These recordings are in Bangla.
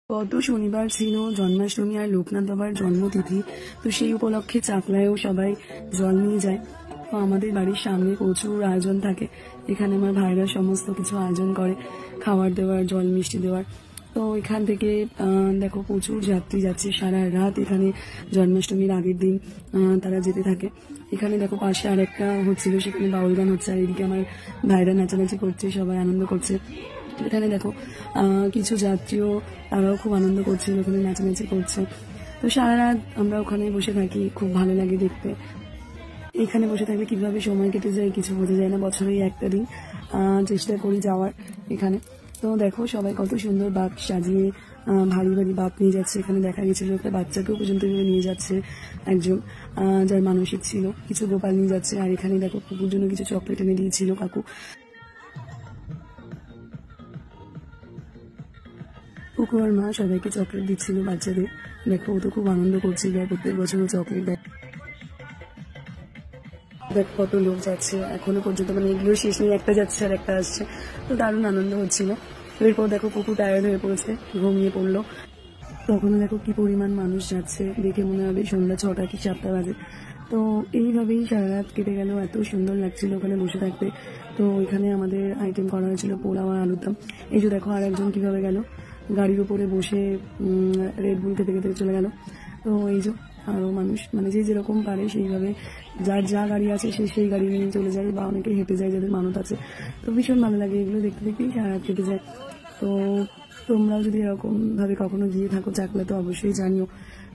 গত শনিবার ছিল জন্মাষ্টমী আর লোকনাথ বাবার জন্মতিথি। তো সেই উপলক্ষে চাকলায়ও সবাই জল নিয়ে যায়। তো আমাদের বাড়ির সামনে প্রচুর আয়োজন থাকে। এখানে আমার ভাইরা সমস্ত কিছু আয়োজন করে, খাবার দেওয়ার, জল মিষ্টি দেওয়ার। তো এখান থেকে দেখো প্রচুর যাত্রী যাচ্ছে সারা রাত। এখানে জন্মাষ্টমীর আগের দিন তারা যেতে থাকে। এখানে দেখো পাশে আর একটা হচ্ছিল, সেখানে বাউল গান হচ্ছে, আর এদিকে আমার ভাইরা নাচানাচি করছে, সবাই আনন্দ করছে। এখানে দেখো কিছু যাত্রীও তারাও খুব আনন্দ করছিল, ওখানে নাচানাচি করছে। তো সারা রাত আমরা ওখানে বসে থাকি, খুব ভালো লাগে দেখতে। এখানে বসে থাকলে কিভাবে সময় কেটে যায় কিছু বোঝা যায় না। বছরেই একটা দিন চেষ্টা করি যাওয়ার এখানে। তো দেখো সবাই কত সুন্দর বাঁক সাজিয়ে ভারী ভারী বাঁক নিয়ে যাচ্ছে। এখানে দেখা গেছিল একটা বাচ্চাকেও পর্যন্ত নিয়ে যাচ্ছে একজন, যার মানসিক ছিল। কিছু গোপাল নিয়ে যাচ্ছে। আর এখানে দেখো কুকুর জন্য কিছু চকলেট এনে দিয়েছিল কাকু। কুকুর আর মা সবাইকে চকলেট দিচ্ছিল বাচ্চাদের। দেখো ও তো খুব আনন্দ করছিল, প্রত্যেক বছরও চকলেট দেয়। দেখ কত লোক যাচ্ছে এখনো পর্যন্ত, মানে এগুলো শেষ নেই, একটা যাচ্ছে আর একটা আসছে। তো দারুণ আনন্দ হচ্ছিল। এরপর দেখো কুকুর টায়ার্ড হয়ে পড়েছে, ঘুমিয়ে পড়লো। তখনও দেখো কি পরিমাণ মানুষ যাচ্ছে, দেখে মনে হবে সন্ধ্যা 6টা কি 7টা বাজে। তো এইভাবেই সারা রাত কেটে গেল। এত সুন্দর লাগছিল ওখানে বসে থাকতে। তো ওইখানে আমাদের আইটেম করা হয়েছিল পোলাও আর আলুর দম। এই যে দেখো আর একজন কিভাবে গেল, গাড়ির উপরে বসে রেড বুল খেতে খেতে চলে গেল। তো এই যে আরো মানুষ, মানে যে যেরকম পারে সেইভাবে, যার যা গাড়ি আছে সে সেই গাড়ি নিয়ে চলে যায়, বা অনেকে হেঁটে যায় যাদের মানত আছে। তো ভীষণ ভালো লাগে এগুলো দেখতে দেখতেই সারা রাত কেটে যায়। তো তোমরাও যদি এরকম ভাবে কখনো গিয়ে থাকো চাকলা, তো অবশ্যই জানিও।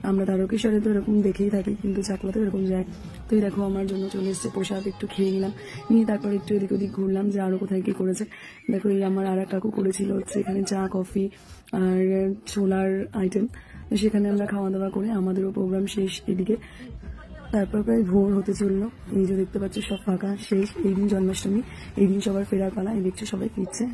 আমরা তারকেশ্বরে তো এরকম দেখেই থাকি, কিন্তু চাকলা তো এরকম যায়। তো এই দেখো আমার জন্য চলে এসছে প্রসাদ, একটু খেয়ে নিলাম, নিয়ে তারপর একটু এদিক ওদিক ঘুরলাম যে আরো কোথায় কি করেছে। দেখো এই আমার আর এক কাকু করেছিল হচ্ছে এখানে চা, কফি আর ছোলার আইটেম। সেখানে আমরা খাওয়া দাওয়া করে আমাদেরও প্রোগ্রাম শেষ এদিকে। তারপর প্রায় ভোর হতে চললো। এই যে দেখতে পাচ্ছ সব ফাঁকা, শেষ। এই দিন জন্মাষ্টমী, এই দিন সবার ফেরার পালা। এই দেখছো সবাই ফিরছে।